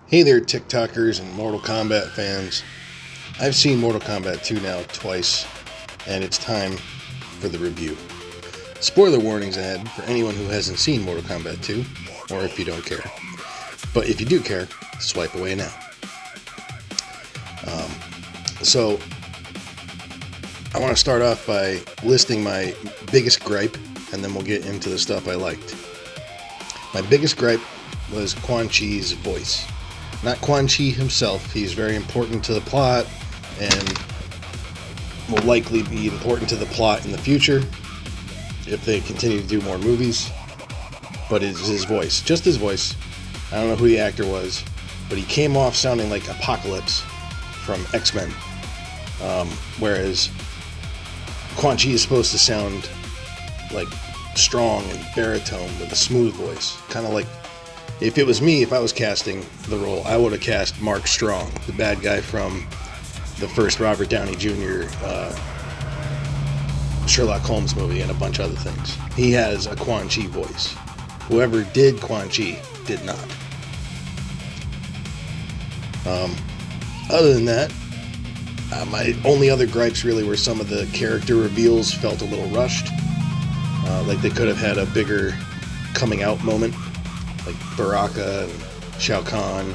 Hey there, TikTokers and Mortal Kombat fans. I've seen Mortal Kombat 2 now twice, and it's time for the review. Spoiler warnings ahead for anyone who hasn't seen Mortal Kombat 2, or if you don't care. But if you do care, swipe away now. So, I want to start off by listing my biggest gripe, and then we'll get into the stuff I liked. My biggest gripe was Quan Chi's voice. Not Quan Chi himself. He's very important to the plot and will likely be important to the plot in the future if they continue to do more movies. But it's his voice. Just his voice. I don't know who the actor was, but he came off sounding like Apocalypse from X-Men. Whereas Quan Chi is supposed to sound like strong and baritone with a smooth voice. Kind of like, if it was me, if I was casting the role, I would have cast Mark Strong, the bad guy from the first Robert Downey Jr. Sherlock Holmes movie and a bunch of other things. He has a Quan Chi voice. Whoever did Quan Chi did not. Other than that, my only other gripes really were some of the character reveals felt a little rushed. Like they could have had a bigger coming out moment, like Baraka and Shao Kahn.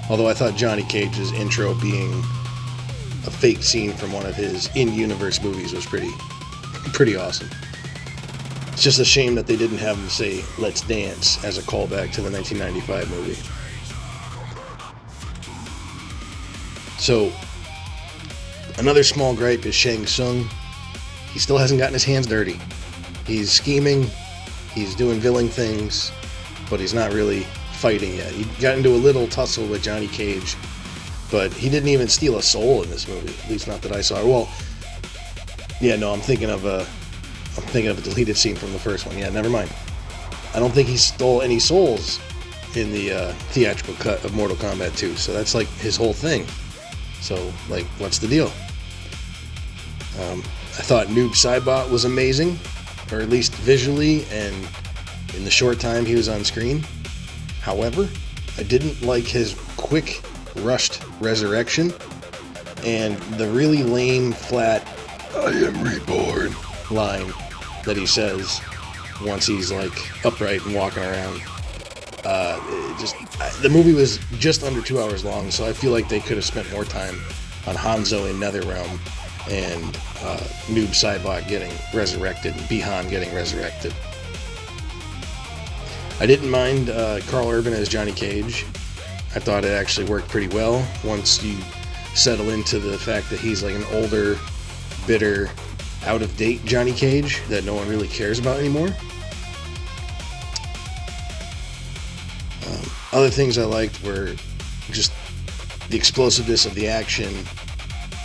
Although I thought Johnny Cage's intro being a fake scene from one of his in-universe movies was pretty awesome. It's just a shame that they didn't have him say "Let's Dance" as a callback to the 1995 movie. So, another small gripe is Shang Tsung. He still hasn't gotten his hands dirty. He's scheming, he's doing villain things, but he's not really fighting yet. He got into a little tussle with Johnny Cage, but he didn't even steal a soul in this movie. At least not that I saw. Well, yeah, no, I'm thinking of a deleted scene from the first one. Yeah, never mind. I don't think he stole any souls in the theatrical cut of Mortal Kombat 2. So that's like his whole thing. So, like, what's the deal? I thought Noob Saibot was amazing, or at least visually and in the short time he was on screen. However, I didn't like his quick, rushed resurrection and the really lame, flat, "I am reborn" line that he says once he's like upright and walking around. The movie was just under 2 hours long, so I feel like they could have spent more time on Hanzo in NetherRealm and Noob Saibot getting resurrected and Bihan getting resurrected. I didn't mind Carl Urban as Johnny Cage. I thought it actually worked pretty well once you settle into the fact that he's like an older, bitter, out-of-date Johnny Cage that no one really cares about anymore. Other things I liked were just the explosiveness of the action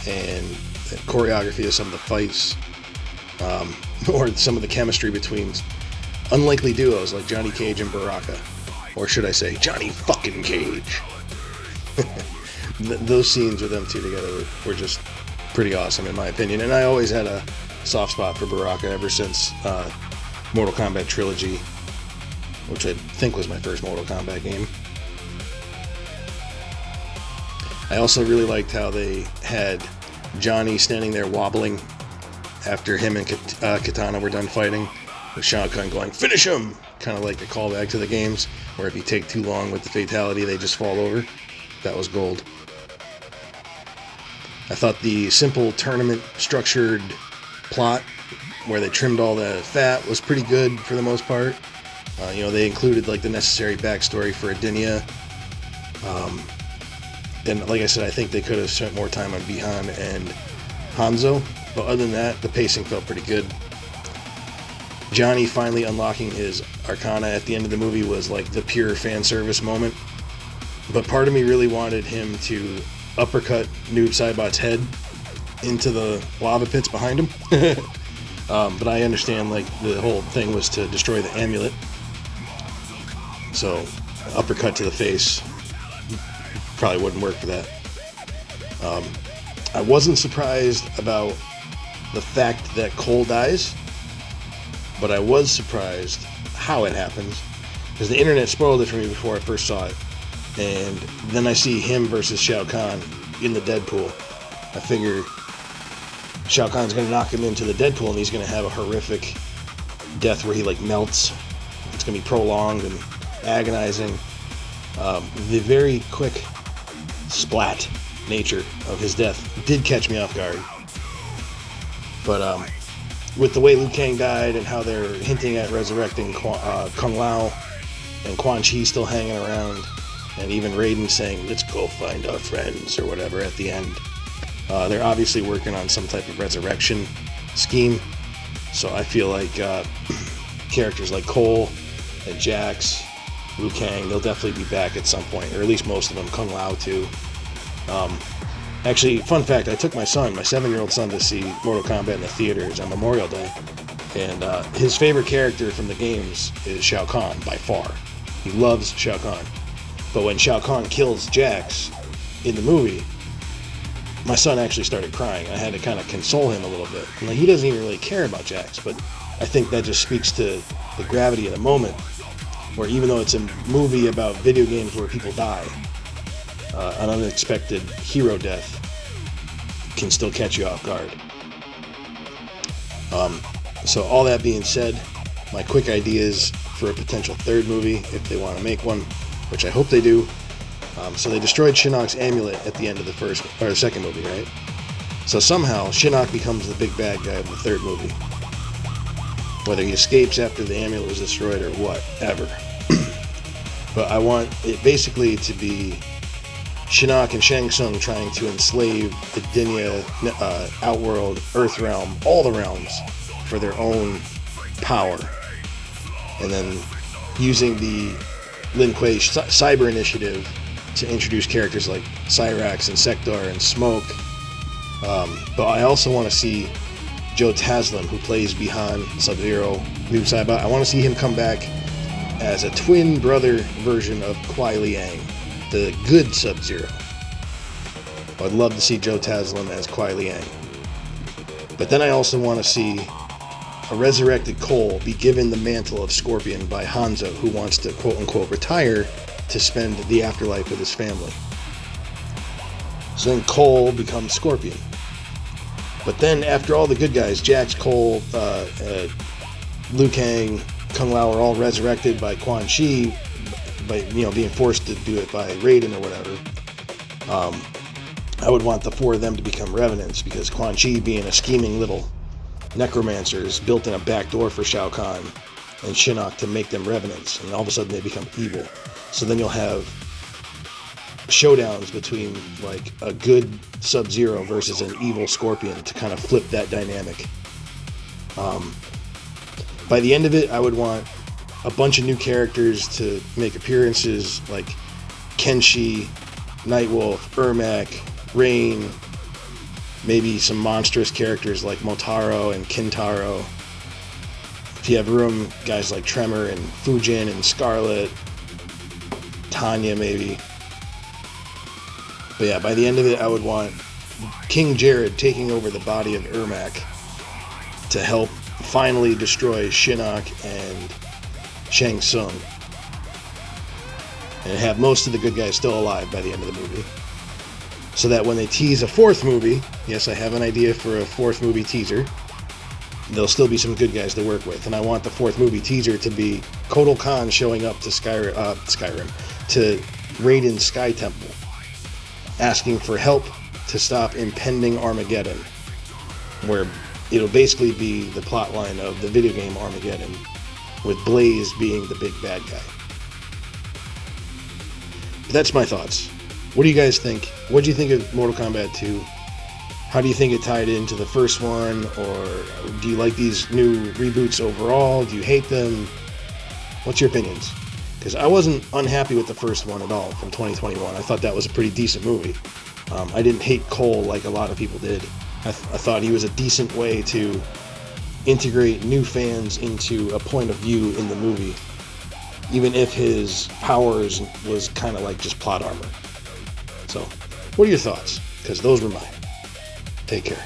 and the choreography of some of the fights, or some of the chemistry between unlikely duos like Johnny Cage and Baraka, or should I say Johnny fucking Cage. Those scenes with them two together were just pretty awesome in my opinion, and I always had a soft spot for Baraka ever since Mortal Kombat Trilogy, which I think was my first Mortal Kombat game. I also really liked how they had Johnny standing there wobbling after him and Katana were done fighting, with Shao Kahn going, "Finish him!" Kind of like a callback to the games, where if you take too long with the fatality, they just fall over. That was gold. I thought the simple tournament structured plot, where they trimmed all the fat, was pretty good for the most part. They included like the necessary backstory for Adinia. And like I said, I think they could have spent more time on Bihan and Hanzo. But other than that, the pacing felt pretty good. Johnny finally unlocking his Arcana at the end of the movie was like the pure fan service moment. But part of me really wanted him to uppercut Noob Saibot's head into the lava pits behind him. But I understand like the whole thing was to destroy the amulet. So uppercut to the face probably wouldn't work for that. I wasn't surprised about the fact that Cole dies, but I was surprised how it happens. because the internet spoiled it for me before I first saw it. And then I see him versus Shao Kahn in the Deadpool. I figure Shao Kahn's going to knock him into the Deadpool, and he's going to have a horrific death where he like melts. It's going to be prolonged and agonizing. The very quick splat nature of his death did catch me off guard. But with the way Liu Kang died and how they're hinting at resurrecting Kung Lao and Quan Chi still hanging around, and even Raiden saying, "Let's go find our friends," or whatever at the end. They're obviously working on some type of resurrection scheme. So I feel like characters like Cole and Jax, Liu Kang, they'll definitely be back at some point, or at least most of them. Kung Lao too. Actually, fun fact, I took my 7-year-old son, to see Mortal Kombat in the theaters on Memorial Day. And his favorite character from the games is Shao Kahn, by far. He loves Shao Kahn. But when Shao Kahn kills Jax in the movie, my son actually started crying. I had to kind of console him a little bit. And he doesn't even really care about Jax, but I think that just speaks to the gravity of the moment, where even though it's a movie about video games where people die, an unexpected hero death can still catch you off guard. So all that being said, my quick ideas for a potential third movie, if they want to make one, which I hope they do. So they destroyed Shinnok's amulet at the end of the second movie, right? So somehow Shinnok becomes the big bad guy of the third movie. Whether he escapes after the amulet was destroyed or whatever. But I want it basically to be Shinnok and Shang Tsung trying to enslave the Dinya, Outworld, Earth Realm, all the realms, for their own power. And then using the Lin Kuei Cyber Initiative to introduce characters like Cyrax and Sektor and Smoke. But I also want to see Joe Taslim, who plays Bihan Sub-Zero, Noob Saibot. I want to see him come back as a twin brother version of Kuai Liang, the good Sub-Zero. I'd love to see Joe Taslim as Kuai Liang. But then I also want to see a resurrected Cole be given the mantle of Scorpion by Hanzo, who wants to quote-unquote retire to spend the afterlife with his family. So then Cole becomes Scorpion. But then after all the good guys, Jax, Cole, Liu Kang, Kung Lao are all resurrected by Quan Chi, by being forced to do it by Raiden or whatever. I would want the four of them to become Revenants, because Quan Chi, being a scheming little necromancer, is built in a back door for Shao Kahn and Shinnok to make them Revenants, and all of a sudden they become evil. So then you'll have showdowns between like a good Sub-Zero versus an evil Scorpion to kind of flip that dynamic. By the end of it, I would want a bunch of new characters to make appearances, like Kenshi, Nightwolf, Ermac, Rain, maybe some monstrous characters like Motaro and Kintaro. If you have room, guys like Tremor and Fujin and Scarlet, Tanya maybe. But yeah, by the end of it, I would want King Jared taking over the body of Ermac to help finally destroy Shinnok and Shang Tsung, and have most of the good guys still alive by the end of the movie, so that when they tease a fourth movie, yes, I have an idea for a fourth movie teaser, there'll still be some good guys to work with. And I want the fourth movie teaser to be Kotal Khan showing up to Skyrim, to Raiden's Sky Temple, asking for help to stop impending Armageddon, where it'll basically be the plotline of the video game Armageddon, with Blaze being the big bad guy. But that's my thoughts. What do you guys think? What do you think of Mortal Kombat 2? How do you think it tied into the first one? Or do you like these new reboots overall? Do you hate them? What's your opinions? Because I wasn't unhappy with the first one at all from 2021. I thought that was a pretty decent movie. I didn't hate Cole like a lot of people did. I thought he was a decent way to integrate new fans into a point of view in the movie, even if his powers was kind of like just plot armor. So, what are your thoughts? Because those were mine. Take care.